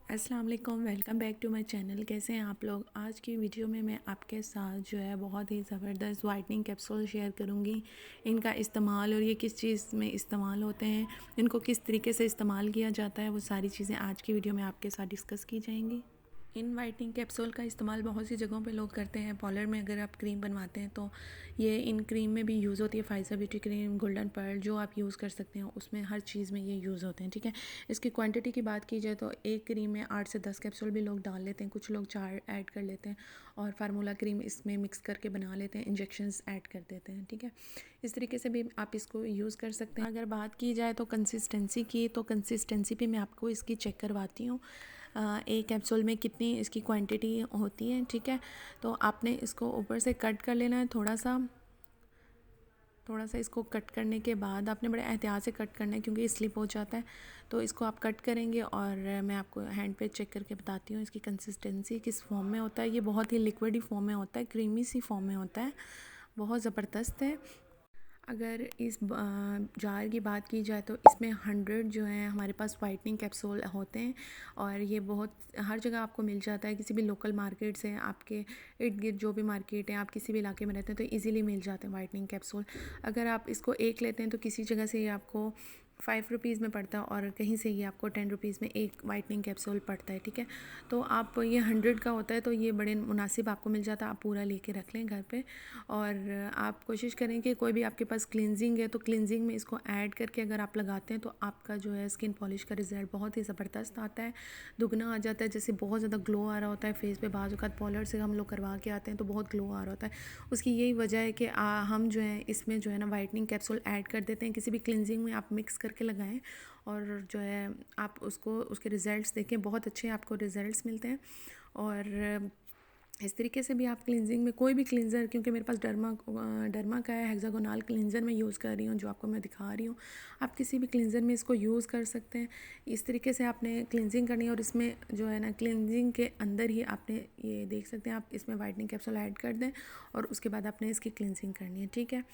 अस्सलाम वालेकुम, welcome back to my channel. कैसे हैं आप लोग। आज की वीडियो में मैं आपके साथ जो है बहुत ही ज़बरदस्त वाइटनिंग कैप्सूल शेयर करूंगी। इनका इस्तेमाल और ये किस चीज़ में इस्तेमाल होते हैं, इनको किस तरीके से इस्तेमाल किया जाता है, वो सारी चीज़ें आज की वीडियो में आपके साथ डिस्कस की जाएंगी। इन वाइटनिंग कैप्सूल का इस्तेमाल बहुत सी जगहों पे लोग करते हैं। पार्लर में अगर आप क्रीम बनवाते हैं तो ये इन क्रीम में भी यूज़ होती है। फाइज़ा ब्यूटी क्रीम, गोल्डन पर्ल, जो आप यूज़ कर सकते हैं उसमें हर चीज़ में ये यूज़ होते हैं। ठीक है, इसकी क्वांटिटी की बात की जाए तो एक क्रीम में 8 से 10 कैप्सूल भी लोग डाल लेते हैं, कुछ लोग 4 ऐड कर लेते हैं और फार्मूला क्रीम इसमें मिक्स करके बना लेते हैं, इंजेक्शंस ऐड कर देते हैं। ठीक है, इस तरीके से भी आप इसको यूज़ कर सकते हैं। अगर बात की जाए तो कंसिस्टेंसी की, तो कंसिस्टेंसी भी मैं आपको इसकी चेक करवाती हूँ। एक कैप्सूल में कितनी इसकी क्वांटिटी होती है। ठीक है, तो आपने इसको ऊपर से कट कर लेना है थोड़ा सा इसको कट करने के बाद आपने बड़े एहतियात से कट करना है क्योंकि ये स्लिप हो जाता है। तो इसको आप कट करेंगे और मैं आपको हैंड पे चेक करके बताती हूँ इसकी कंसिस्टेंसी किस फॉर्म में होता है। ये बहुत ही लिक्विडी फॉर्म में होता है, क्रीमी सी फॉर्म में होता है, बहुत ज़बरदस्त है। अगर इस जार की बात की जाए तो इसमें 100 जो है हमारे पास वाइटनिंग कैप्सूल होते हैं और ये बहुत हर जगह आपको मिल जाता है। किसी भी लोकल मार्केट से, आपके इर्द गिर्द जो भी मार्केट है, आप किसी भी इलाके में रहते हैं तो इजीली मिल जाते हैं वाइटनिंग कैप्सूल। अगर आप इसको एक लेते हैं तो किसी जगह से ये आपको 5 रुपीज़ में पड़ता है और कहीं से ये आपको 10 रुपीज़ में एक वाइटनिंग कैप्सूल पड़ता है। ठीक है, तो आप ये 100 का होता है तो ये बड़े मुनासिब आपको मिल जाता है। आप पूरा लेके रख लें घर पे और आप कोशिश करें कि कोई भी आपके पास क्लिनजिंग है तो क्लिनजिंग में इसको ऐड करके अगर आप लगाते हैं तो आपका जो है स्किन पॉलिश का रिज़ल्ट बहुत ही ज़बरदस्त आता है, दुगना आ जाता है। जैसे बहुत ज़्यादा ग्लो आ रहा होता है फेस पे, बाज़ औक़ात पार्लर से हम लोग करवा के आते हैं तो बहुत ग्लो आ रहा होता है। उसकी यही वजह है कि हम जो है इसमें जो है ना वाइटनिंग कैप्सूल ऐड कर देते हैं। किसी भी क्लिनजिंग में आप मिक्स करके लगाएं और जो है आप उसको उसके रिज़ल्ट्स देखें, बहुत अच्छे आपको रिज़ल्ट्स मिलते हैं। और इस तरीके से भी आप क्लिनजिंग में कोई भी क्लिनज़र, क्योंकि मेरे पास डर्मा का है, हेक्सागोनल क्लिनज़र मैं यूज़ कर रही हूँ जो आपको मैं दिखा रही हूँ। आप किसी भी क्लिनज़र में इसको यूज़ कर सकते हैं। इस तरीके से आपने क्लिनजिंग करनी है और इसमें जो है ना क्लिनजिंग के अंदर ही आपने ये देख सकते हैं, आप इसमें वाइटनिंग कैप्सूल ऐड कर दें और उसके बाद आपने इसकी क्लिनजिंग करनी है। ठीक है,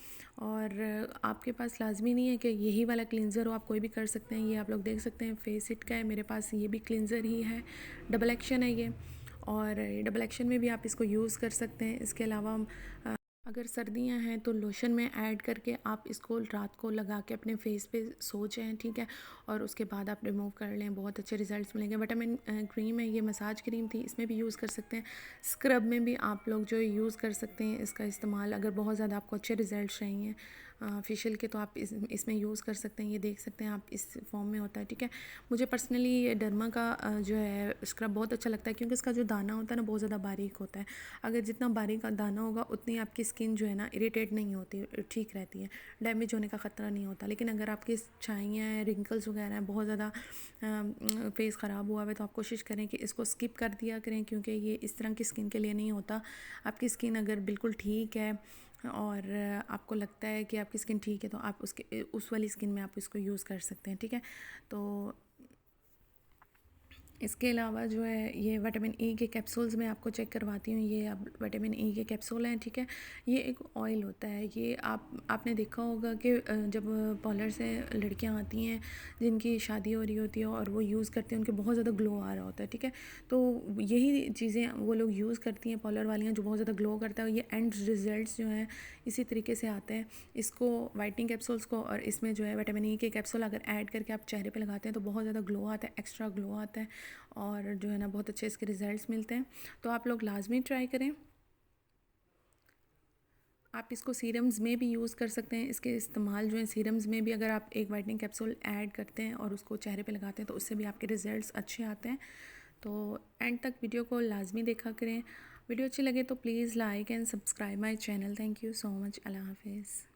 और आपके पास लाजमी नहीं है कि यही वाला क्लिनज़र हो, आप कोई भी कर सकते हैं। ये आप लोग देख सकते हैं फेसिट का है, मेरे पास ये भी क्लिनज़र ही है, डबल एक्शन है ये, और डबल एक्शन में भी आप इसको यूज़ कर सकते हैं। इसके अलावा अगर सर्दियां हैं तो लोशन में ऐड करके आप इसको रात को लगा के अपने फेस पे सो जाएं। ठीक है, और उसके बाद आप रिमूव कर लें, बहुत अच्छे रिजल्ट्स मिलेंगे। विटामिन क्रीम है, ये मसाज क्रीम थी, इसमें भी यूज़ कर सकते हैं। स्क्रब में भी आप लोग जो यूज़ कर सकते हैं इसका इस्तेमाल, अगर बहुत ज़्यादा आपको अच्छे रिजल्ट चाहिए फेशियल के तो आप इसमें यूज़ कर सकते हैं। ये देख सकते हैं आप, इस फॉर्म में होता है। ठीक है, मुझे पर्सनली ये डर्मा का जो है स्क्रब बहुत अच्छा लगता है क्योंकि इसका जो दाना होता है ना बहुत ज़्यादा बारीक होता है। अगर जितना बारीक दाना होगा उतनी आपकी स्किन जो है ना इरिटेट नहीं होती, ठीक रहती है, डैमेज होने का ख़तरा नहीं होता। लेकिन अगर आपकी छाइयाँ हैं, रिंकल्स वगैरह हैं, बहुत ज़्यादा फेस ख़राब हुआ है तो आप कोशिश करें कि इसको स्किप कर दिया करें क्योंकि ये इस तरह की स्किन के लिए नहीं होता। आपकी स्किन अगर बिल्कुल ठीक है और आपको लगता है कि आपकी स्किन ठीक है तो आप उस वाली स्किन में आप इसको यूज़ कर सकते हैं। ठीक है, तो इसके अलावा जो है ये विटामिन ई के कैप्सूल्स मैं आपको चेक करवाती हूँ। ये अब विटामिन ई के कैप्सूल हैं। ठीक है, ये एक ऑयल होता है, ये आपने देखा होगा कि जब पार्लर से लड़कियाँ आती हैं जिनकी शादी हो रही होती है और वो यूज़ करती हैं, उनके बहुत ज़्यादा ग्लो आ रहा होता है। ठीक है, तो यही चीज़ें वो लोग यूज़ करती हैं पार्लर वालियाँ, जो बहुत ज़्यादा ग्लो करता है। ये एंड रिजल्ट्स जो हैं इसी तरीके से आते हैं। इसको वाइटनिंग कैप्सूल्स को और इसमें जो है विटामिन ई के कैप्सूल अगर ऐड करके आप चेहरे पे लगाते हैं तो बहुत ज़्यादा ग्लो आता है, एक्स्ट्रा ग्लो आता है और जो है ना बहुत अच्छे इसके रिज़ल्ट्स मिलते हैं। तो आप लोग लाजमी ट्राई करें। आप इसको सीरम्स में भी यूज़ कर सकते हैं। इसके इस्तेमाल जो है सीरम्स में भी, अगर आप एक वाइटनिंग कैप्सूल ऐड करते हैं और उसको चेहरे पे लगाते हैं तो उससे भी आपके रिज़ल्ट्स अच्छे आते हैं। तो एंड तक वीडियो को लाजमी देखा करें। वीडियो अच्छी लगे तो please like and subscribe my channel. Thank you so much. अल्लाह हाफिज़।